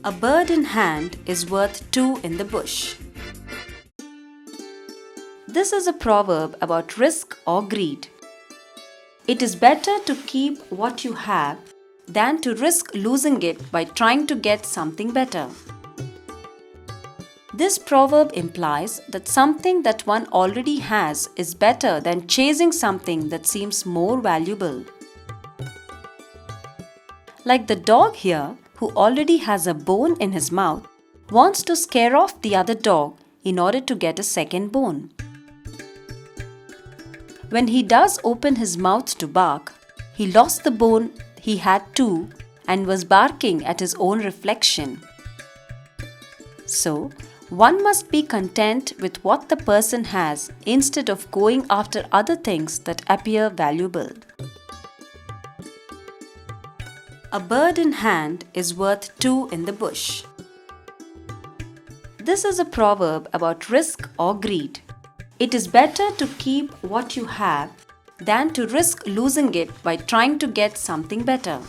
A bird in hand is worth two in the bush. This is a proverb about risk or greed. It is better to keep what you have than to risk losing it by trying to get something better. This proverb implies that something that one already has is better than chasing something that seems more valuable. Like the dog here, who already has a bone in his mouth, wants to scare off the other dog in order to get a second bone. When he does open his mouth to bark, he lost the bone he had too and was barking at his own reflection. So, one must be content with what the person has instead of going after other things that appear valuable. A bird in hand is worth two in the bush. This is a proverb about risk or greed. It is better to keep what you have than to risk losing it by trying to get something better.